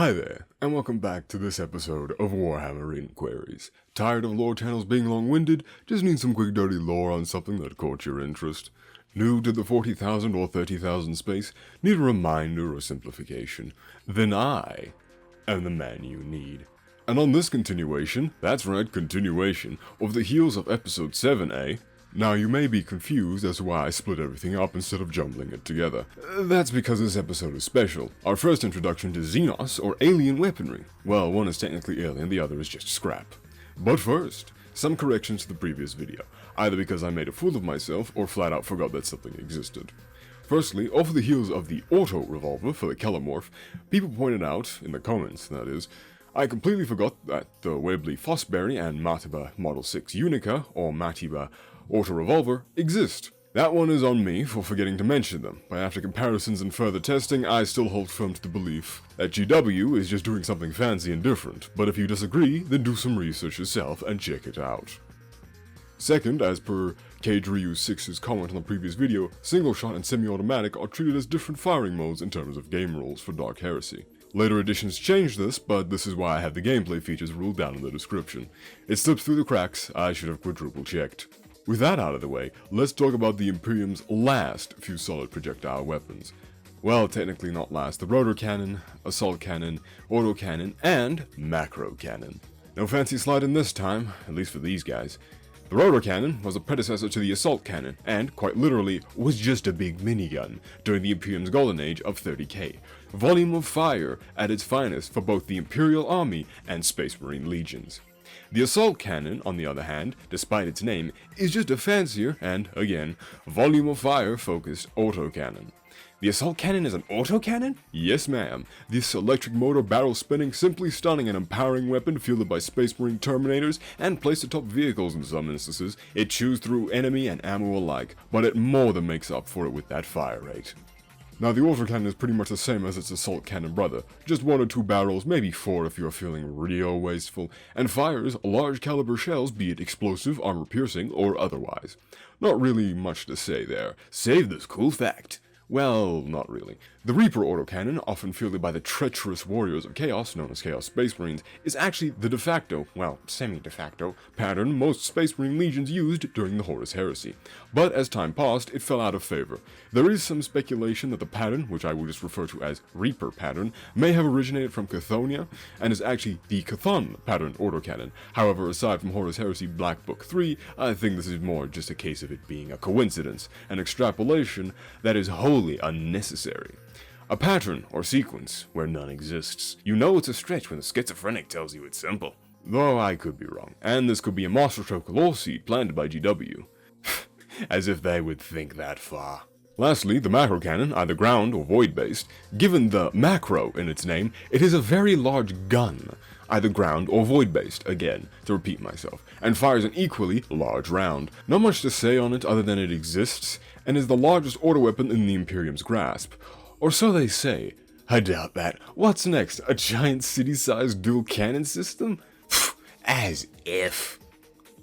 Hi there, and welcome back to this episode of Warhammer Inquires. Tired of lore channels being long-winded? Just need some quick dirty lore on something that caught your interest? New to the 40,000 or 30,000 space? Need a reminder or simplification? Then I am the man you need. And on this continuation, that's right, continuation, of the heels of episode 7A, now you may be confused as to why I split everything up instead of jumbling it together. That's because this episode is special. Our first introduction to Xenos, or alien weaponry. Well, one is technically alien, the other is just scrap. But first, some corrections to the previous video, either because I made a fool of myself or flat out forgot that something existed. Firstly, off the heels of the auto revolver for the Kellamorph, people pointed out, in the comments that is, I completely forgot that the Webley Fosbury and Matiba Model 6 Unica, or Matiba Auto Revolver, exist. That one is on me for forgetting to mention them, but after comparisons and further testing, I still hold firm to the belief that GW is just doing something fancy and different, but if you disagree, then do some research yourself and check it out. Second, as per K-Ryu6's comment on the previous video, single shot and semi-automatic are treated as different firing modes in terms of game rules for Dark Heresy. Later editions changed this, but this is why I have the gameplay features ruled down in the description. It slipped through the cracks, I should have quadruple checked. With that out of the way, let's talk about the Imperium's last few solid projectile weapons. Well, technically not last, the Rotor Cannon, Assault Cannon, Autocannon, and Macrocannon. No fancy sliding this time, at least for these guys. The Rotor Cannon was a predecessor to the Assault Cannon, and, quite literally, was just a big minigun during the Imperium's golden age of 30k. Volume of fire at its finest for both the Imperial Army and Space Marine legions. The Assault Cannon, on the other hand, despite its name, is just a fancier and, again, volume of fire focused autocannon. The Assault Cannon is an autocannon? Yes ma'am. This electric motor barrel spinning, simply stunning and empowering weapon fielded by Space Marine Terminators and placed atop vehicles in some instances, it chews through enemy and ammo alike, but it more than makes up for it with that fire rate. Now the Autocannon is pretty much the same as its Assault Cannon brother, just 1 or 2 barrels, maybe 4 if you're feeling real wasteful, and fires large caliber shells, be it explosive, armor piercing, or otherwise. Not really much to say there, save this cool fact. Well, not really. The Reaper autocannon, often fielded by the treacherous warriors of Chaos, known as Chaos Space Marines, is actually the de facto, well, semi-de facto, pattern most Space Marine legions used during the Horus Heresy. But as time passed, it fell out of favor. There is some speculation that the pattern, which I will just refer to as Reaper pattern, may have originated from Cthonia, and is actually the Cthon pattern autocannon. However, aside from Horus Heresy Black Book 3, I think this is more just a case of it being a coincidence, an extrapolation that is wholly unnecessary. A pattern or sequence where none exists. You know it's a stretch when the schizophrenic tells you it's simple. Though I could be wrong, and this could be a masterstroke lore seed planted by GW. As if they would think that far. Lastly, the Macrocannon, either ground or void-based. Given the macro in its name, it is a very large gun, either ground or void-based, again, to repeat myself, and fires an equally large round. Not much to say on it other than it exists, and is the largest auto weapon in the Imperium's grasp. Or so they say. I doubt that. What's next? A giant city-sized dual cannon system? As if.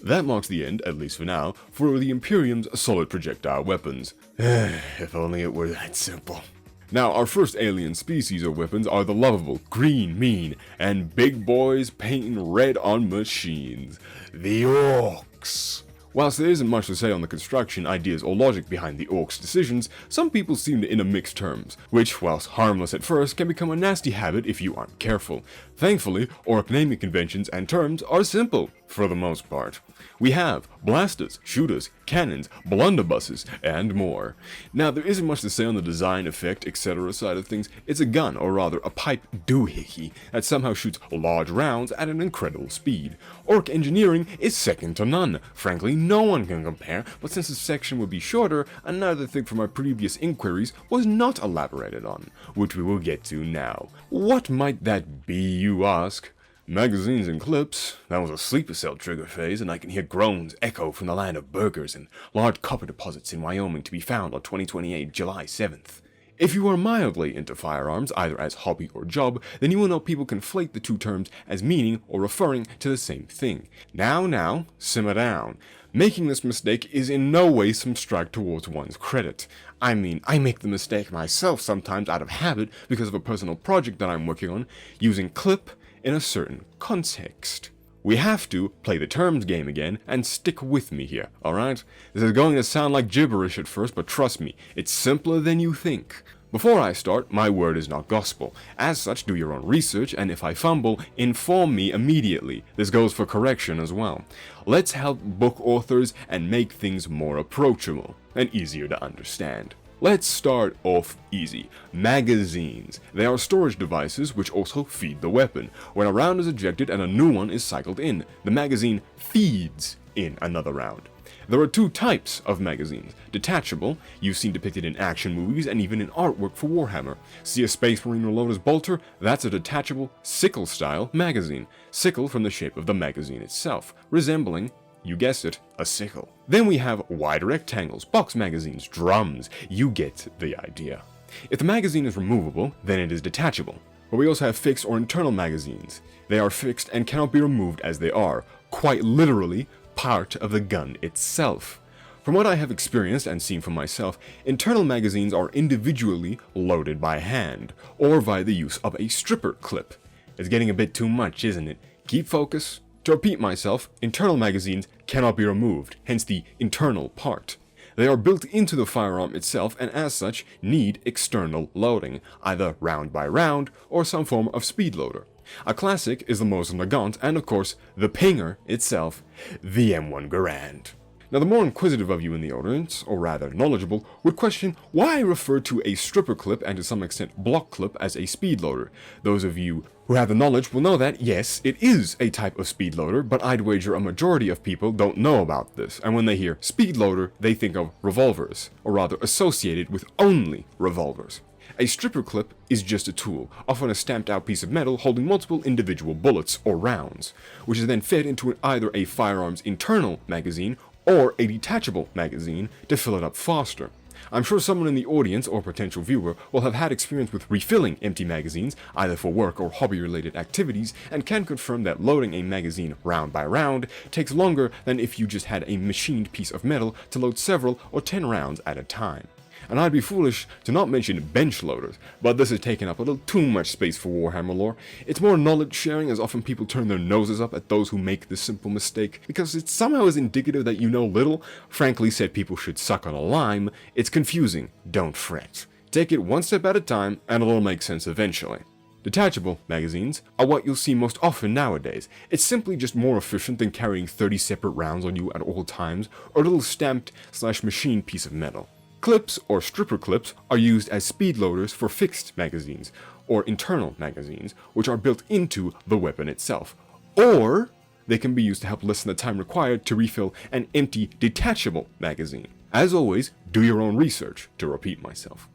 That marks the end, at least for now, for the Imperium's solid projectile weapons. If only it were that simple. Now, our first alien species or weapons are the lovable, green, mean, and big boys painting red on machines. The Orkz. Whilst there isn't much to say on the construction, ideas, or logic behind the Ork's decisions, some people seem to intermix terms, which, whilst harmless at first, can become a nasty habit if you aren't careful. Thankfully, Ork naming conventions and terms are simple, for the most part. We have blasters, shooters, cannons, blunderbusses, and more. Now, there isn't much to say on the design, effect, etc. side of things. It's a gun, or rather a pipe doohickey, that somehow shoots large rounds at an incredible speed. Ork engineering is second to none. Frankly, no one can compare, but since this section would be shorter, another thing from my previous inquiries was not elaborated on, which we will get to now. What might that be, you ask? Magazines and clips. That was a sleeper cell trigger phase, and I can hear groans echo from the land of burgers and large copper deposits in Wyoming to be found on 2028 July 7th. If you are mildly into firearms, either as hobby or job, then you will know people conflate the two terms as meaning or referring to the same thing. Now, simmer down. Making this mistake is in no way some strike towards one's credit. I mean, I make the mistake myself sometimes out of habit because of a personal project that I'm working on, using clip in a certain context. We have to play the terms game again and stick with me here, alright? This is going to sound like gibberish at first, but trust me, it's simpler than you think. Before I start, my word is not gospel. As such, do your own research, and if I fumble, inform me immediately. This goes for correction as well. Let's help book authors and make things more approachable and easier to understand. Let's start off easy. Magazines. They are storage devices which also feed the weapon. When a round is ejected and a new one is cycled in, the magazine feeds in another round. There are two types of magazines. Detachable, you've seen depicted in action movies and even in artwork for Warhammer. See a Space Marine or Lotus bolter? That's a detachable, sickle-style magazine. Sickle from the shape of the magazine itself, resembling, you guessed it, a sickle. Then we have wide rectangles, box magazines, drums. You get the idea. If the magazine is removable, then it is detachable. But we also have fixed or internal magazines. They are fixed and cannot be removed as they are, quite literally part of the gun itself. From what I have experienced and seen for myself, internal magazines are individually loaded by hand, or via the use of a stripper clip. It's getting a bit too much, isn't it? Keep focus. To repeat myself, internal magazines cannot be removed, hence the internal part. They are built into the firearm itself and as such need external loading, either round by round or some form of speed loader. A classic is the Mosin Nagant and of course the Pinger itself, the M1 Garand. Now the more inquisitive of you in the audience, or rather knowledgeable, would question why I refer to a stripper clip and to some extent block clip as a speed loader. Those of you who have the knowledge will know that, yes, it is a type of speed loader, but I'd wager a majority of people don't know about this, and when they hear speed loader, they think of revolvers, or rather associated with only revolvers. A stripper clip is just a tool, often a stamped out piece of metal holding multiple individual bullets or rounds, which is then fed into either a firearm's internal magazine or a detachable magazine to fill it up faster. I'm sure someone in the audience or potential viewer will have had experience with refilling empty magazines, either for work or hobby-related activities, and can confirm that loading a magazine round by round takes longer than if you just had a machined piece of metal to load several or 10 rounds at a time. And I'd be foolish to not mention bench loaders, but this is taking up a little too much space for Warhammer lore. It's more knowledge sharing, as often people turn their noses up at those who make this simple mistake, because it somehow is indicative that you know little. Frankly said people should suck on a lime. It's confusing, don't fret. Take it one step at a time, and it'll make sense eventually. Detachable magazines are what you'll see most often nowadays. It's simply just more efficient than carrying 30 separate rounds on you at all times, or a little stamped/machined piece of metal. Clips, or stripper clips, are used as speed loaders for fixed magazines, or internal magazines, which are built into the weapon itself. Or they can be used to help lessen the time required to refill an empty detachable magazine. As always, do your own research, to repeat myself.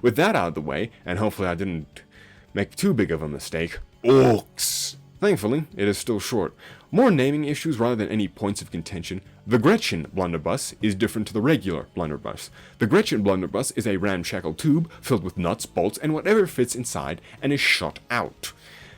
With that out of the way, and hopefully I didn't make too big of a mistake, Orkz. Thankfully, it is still short. More naming issues rather than any points of contention. The Gretchen blunderbuss is different to the regular blunderbuss. The Gretchen blunderbuss is a ramshackle tube filled with nuts, bolts, and whatever fits inside and is shot out.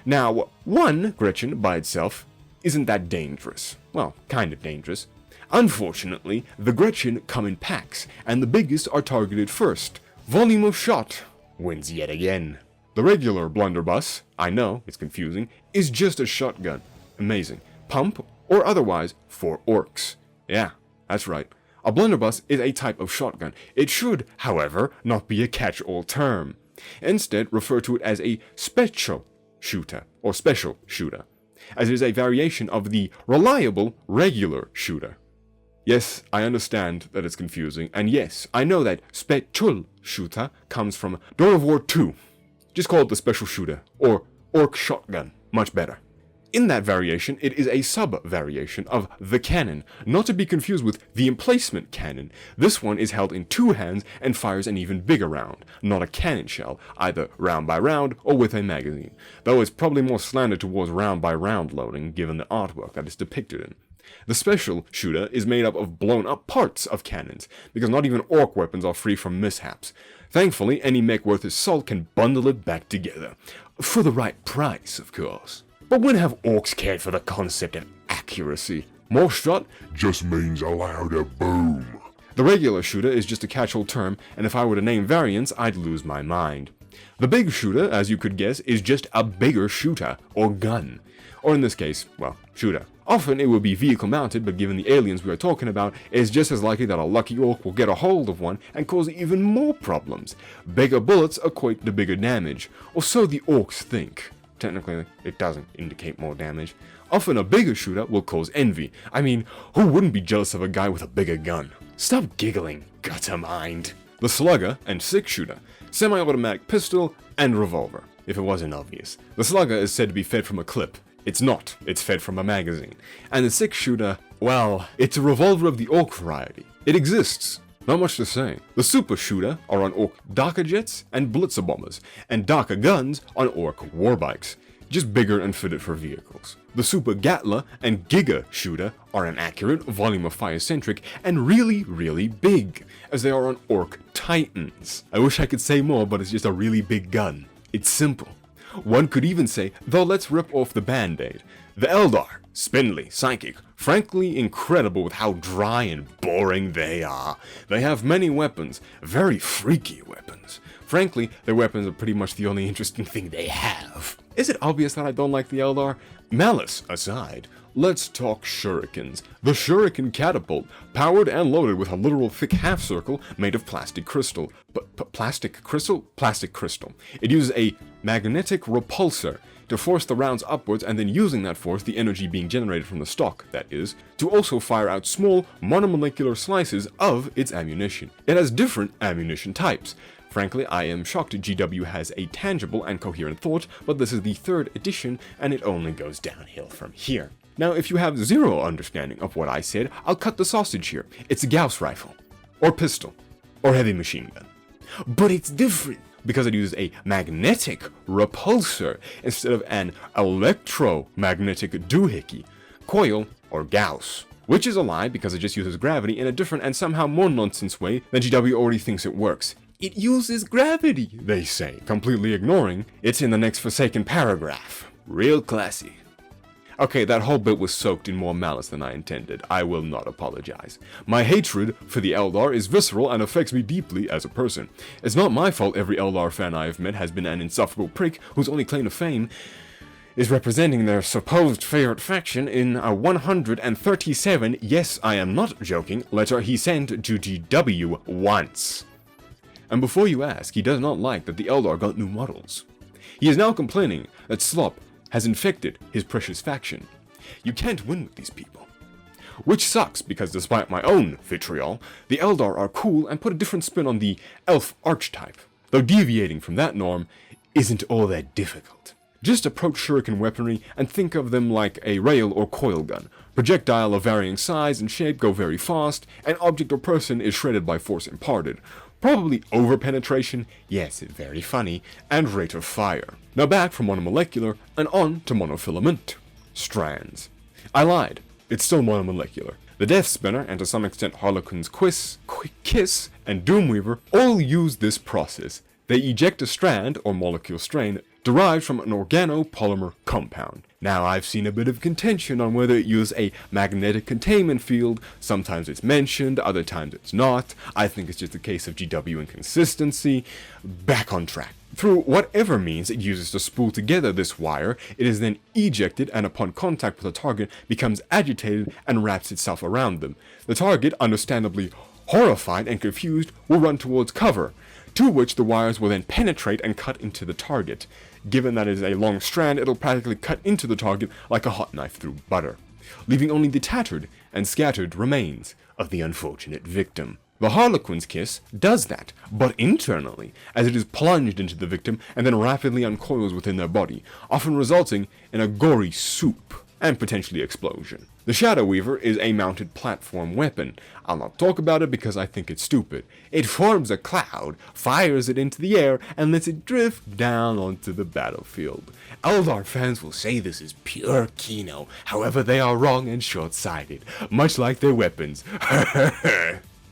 Now, one Gretchen by itself isn't that dangerous. Well, kind of dangerous. Unfortunately, the Gretchen come in packs, and the biggest are targeted first. Volume of shot wins yet again. The regular blunderbuss, I know, it's confusing, is just a shotgun. Amazing. Pump, or otherwise, for orcs. Yeah, that's right. A blunderbuss is a type of shotgun. It should, however, not be a catch-all term. Instead, refer to it as a special shooter, or special shooter, as it is a variation of the reliable regular shooter. Yes, I understand that it's confusing, and yes, I know that special shooter comes from Dawn of War 2. Just call it the special shooter, or orc shotgun, much better. In that variation, it is a sub-variation of the cannon, not to be confused with the emplacement cannon. This one is held in two hands and fires an even bigger round, not a cannon shell, either round by round or with a magazine, though it's probably more slanted towards round by round loading given the artwork that is depicted in. The special shooter is made up of blown up parts of cannons, because not even orc weapons are free from mishaps. Thankfully, any mech worth his salt can bundle it back together. For the right price, of course. But when have orcs cared for the concept of accuracy? More shot just means a louder boom. The regular shooter is just a catch-all term, and if I were to name variants, I'd lose my mind. The big shooter, as you could guess, is just a bigger shooter, or gun. Or in this case, well, shooter. Often it would be vehicle mounted, but given the aliens we are talking about, it's just as likely that a lucky orc will get a hold of one and cause even more problems. Bigger bullets equate to bigger damage, or so the orcs think. Technically, it doesn't indicate more damage. Often a bigger shooter will cause envy. I mean, who wouldn't be jealous of a guy with a bigger gun? Stop giggling, gutter mind. The slugger and six-shooter, semi-automatic pistol, and revolver, if it wasn't obvious. The slugger is said to be fed from a clip. It's not, it's fed from a magazine. And the six-shooter, well, it's a revolver of the orc variety. It exists. Not much to say. The super shooter are on orc Darker jets and blitzer bombers, and Darker guns on orc warbikes, just bigger and fitted for vehicles. The super Gatla and Giga shooter are an accurate, volume of fire centric, and really, really big, as they are on orc titans. I wish I could say more, but it's just a really big gun. It's simple. One could even say, though let's rip off the band-aid. The Eldar, spindly, psychic, frankly incredible with how dry and boring they are. They have many weapons, very freaky weapons. Frankly, their weapons are pretty much the only interesting thing they have. Is it obvious that I don't like the Eldar? Malice aside, let's talk Shurikens. The Shuriken catapult, powered and loaded with a literal thick half-circle made of plastic crystal. Plastic crystal? Plastic crystal. It uses a magnetic repulsor to force the rounds upwards, and then using that force, the energy being generated from the stock, that is, to also fire out small, monomolecular slices of its ammunition. It has different ammunition types. Frankly, I am shocked GW has a tangible and coherent thought, but this is the 3rd edition, and it only goes downhill from here. Now, if you have zero understanding of what I said, I'll cut the sausage here. It's a Gauss rifle, or pistol, or heavy machine gun. But it's different, because it uses a magnetic repulsor instead of an electromagnetic doohickey, coil, or Gauss. Which is a lie, because it just uses gravity in a different and somehow more nonsense way than GW already thinks it works. It uses gravity, they say, completely ignoring it's in the next Forsaken paragraph. Real classy. Okay, that whole bit was soaked in more malice than I intended. I will not apologize. My hatred for the Eldar is visceral and affects me deeply as a person. It's not my fault every Eldar fan I have met has been an insufferable prick whose only claim to fame is representing their supposed favorite faction in a 137, yes, I am not joking, letter he sent to GW once. And before you ask, he does not like that the Eldar got new models. He is now complaining that slop has infected his precious faction. You can't win with these people. Which sucks, because despite my own vitriol, the Eldar are cool and put a different spin on the elf archetype, though deviating from that norm isn't all that difficult. Just approach Shuriken weaponry and think of them like a rail or coil gun. Projectile of varying size and shape go very fast, and object or person is shredded by force imparted. Probably over-penetration, yes, very funny, and rate of fire. Now back from monomolecular and on to monofilament. Strands. I lied. It's still monomolecular. The Death Spinner, and to some extent Harlequin's Kiss, and Doomweaver all use this process. They eject a strand, or molecule strain, derived from an organopolymer compound. Now, I've seen a bit of contention on whether it uses a magnetic containment field. Sometimes it's mentioned, other times it's not. I think it's just a case of GW inconsistency. Back on track. Through whatever means it uses to spool together this wire, it is then ejected and upon contact with the target becomes agitated and wraps itself around them. The target, understandably horrified and confused, will run towards cover, to which the wires will then penetrate and cut into the target. Given that it is a long strand, it'll practically cut into the target like a hot knife through butter, leaving only the tattered and scattered remains of the unfortunate victim. The Harlequin's Kiss does that, but internally, as it is plunged into the victim and then rapidly uncoils within their body, often resulting in a gory soup and potentially explosion. The Shadow Weaver is a mounted platform weapon. I'll not talk about it because I think it's stupid. It forms a cloud, fires it into the air, and lets it drift down onto the battlefield. Eldar fans will say this is pure Kino, however they are wrong and short-sighted, much like their weapons.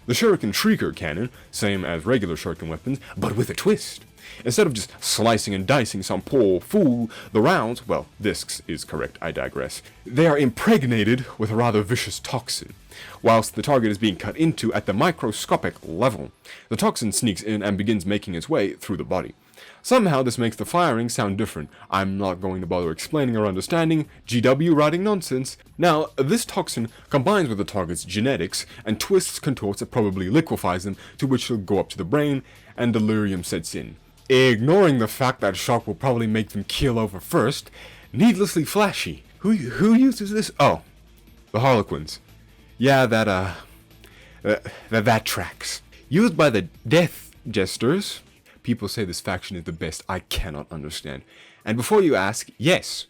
The Shuriken Shrieker cannon, same as regular Shuriken weapons, but with a twist. Instead of just slicing and dicing some poor fool, the rounds, well, discs is correct, I digress, they are impregnated with a rather vicious toxin. Whilst the target is being cut into at the microscopic level, the toxin sneaks in and begins making its way through the body. Somehow this makes the firing sound different. I'm not going to bother explaining or understanding, GW writing nonsense. Now, this toxin combines with the target's genetics and twists, contorts, and probably liquefies them, to which it'll go up to the brain, and delirium sets in. Ignoring the fact that shock will probably make them keel over first, needlessly flashy. Who uses this? Oh, the Harlequins. Yeah, that tracks. Used by the Death Jesters. People say this faction is the best. I cannot understand. And before you ask, yes,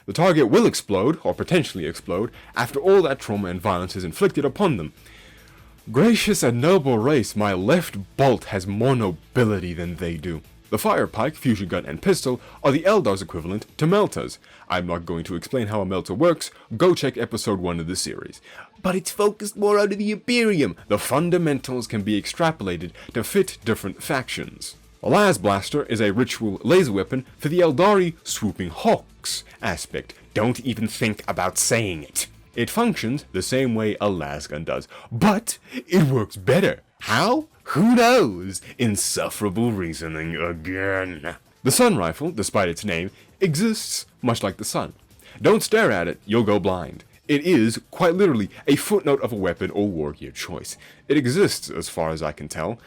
the target will explode, or potentially explode, after all that trauma and violence is inflicted upon them. Gracious and noble race, my left bolt has more nobility than they do. The fire pike, fusion gun, and pistol are the Eldar's equivalent to meltas. I'm not going to explain how a melta works, go check episode 1 of the series. But it's focused more on the Imperium. The fundamentals can be extrapolated to fit different factions. A las blaster is a ritual laser weapon for the Eldari swooping hawks aspect. Don't even think about saying it. It functions the same way a lasgun does, but it works better. How? Who knows? Insufferable reasoning again. The sun rifle, despite its name, exists much like the sun. Don't stare at it, you'll go blind. It is, quite literally, a footnote of a weapon or war gear choice. It exists, as far as I can tell.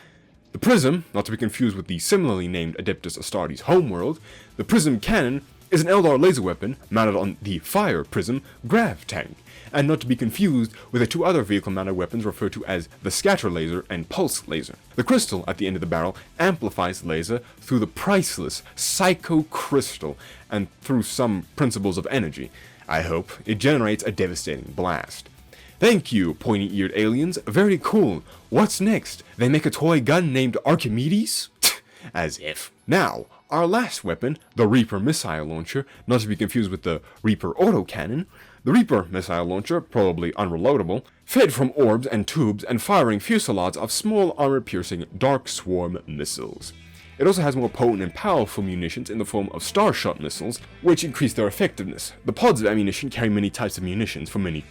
The Prism, not to be confused with the similarly named Adeptus Astartes homeworld, the Prism Cannon is an Eldar laser weapon mounted on the Fire Prism Grav-Tank, and not to be confused with the two other vehicle-mounted weapons referred to as the Scatter Laser and Pulse Laser. The crystal at the end of the barrel amplifies laser through the priceless Psycho Crystal and through some principles of energy. I hope it generates a devastating blast. Thank you, pointy-eared aliens. Very cool. What's next? They make a toy gun named Archimedes? As if. Now, our last weapon, the Reaper missile launcher, not to be confused with the Reaper autocannon. The Reaper missile launcher, probably unreloadable, fed from orbs and tubes and firing fusillades of small armor-piercing Dark Swarm missiles. It also has more potent and powerful munitions in the form of Starshot missiles, which increase their effectiveness. The pods of ammunition carry many types of munitions for many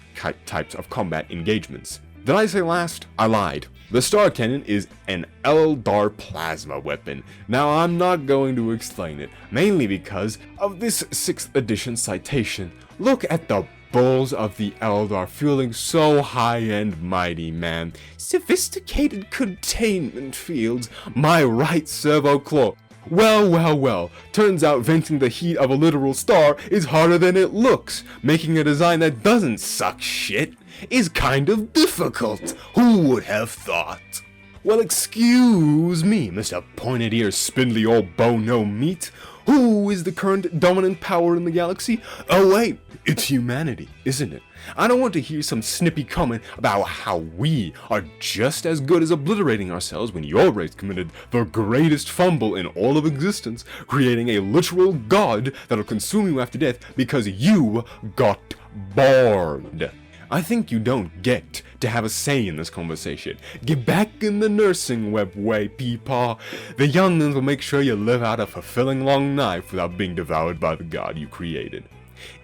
types of combat engagements. Did I say last? I lied. The Star Cannon is an Eldar plasma weapon. Now I'm not going to explain it, mainly because of this 6th edition citation. Look at the balls of the Eldar feeling so high and mighty, man. Sophisticated containment fields, my right servo claw. Well, turns out venting the heat of a literal star is harder than it looks. Making a design that doesn't suck shit is kind of difficult. Who would have thought? Well, excuse me, Mr. Pointed Ear Spindly Old Bone No Meat. Who is the current dominant power in the galaxy? Oh wait, it's humanity, isn't it? I don't want to hear some snippy comment about how we are just as good as obliterating ourselves when your race committed the greatest fumble in all of existence, creating a literal god that'll consume you after death because you got bored. I think you don't get to have a say in this conversation. Get back in the nursing web way, peepaw. The young'uns will make sure you live out a fulfilling long life without being devoured by the god you created.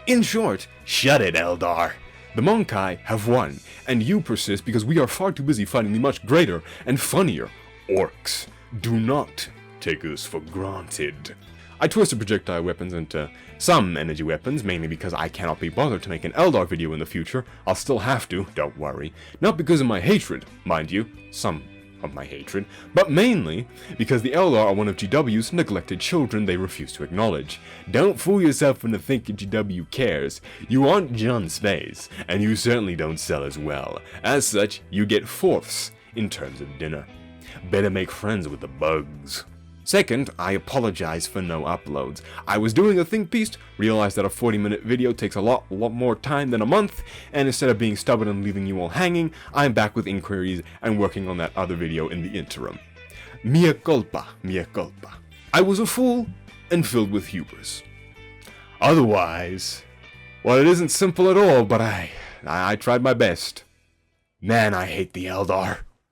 In short, shut it, Eldar. The Monkai have won, and you persist because we are far too busy fighting the much greater and funnier Orks. Do not take us for granted. I twisted projectile weapons into some energy weapons, mainly because I cannot be bothered to make an Eldar video in the future. I'll still have to, don't worry. Not because of my hatred, mind you, some of my hatred, but mainly because the Eldar are one of GW's neglected children they refuse to acknowledge. Don't fool yourself into thinking GW cares. You aren't John Space, and you certainly don't sell as well. As such, you get fourths in terms of dinner. Better make friends with the bugs. Second, I apologize for no uploads. I was doing a think piece, realized that a 40-minute video takes a lot more time than a month, and instead of being stubborn and leaving you all hanging, I'm back with inquiries and working on that other video in the interim. Mea culpa, mea culpa. I was a fool and filled with hubris. Otherwise, well, it isn't simple at all, but I tried my best. Man, I hate the Eldar.